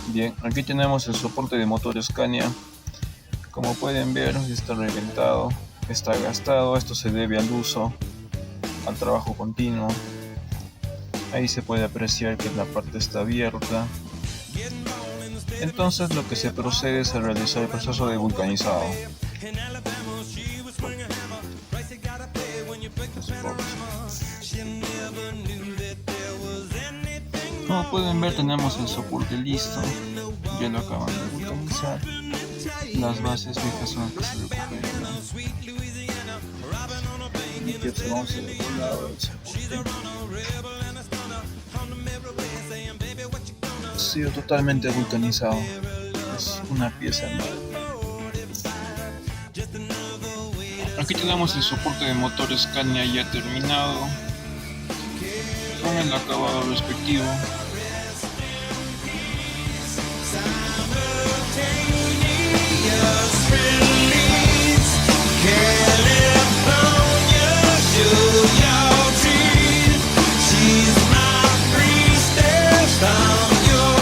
Bien, aquí tenemos el soporte de motor Scania. Como pueden ver, está reventado, está gastado. Esto se debe al uso, al trabajo continuo. Ahí se puede apreciar que la parte está abierta. Entonces lo que se procede es a realizar el proceso de vulcanizado. Como pueden ver, tenemos el soporte listo. Ya lo acaban de vulcanizar. Las bases viejas son las que se recogerán. Aquí observamos el otro lado del soporte. Ha sido totalmente vulcanizado. Es una pieza nueva. Aquí tenemos el soporte de motor Scania ya terminado, con el acabado respectivo.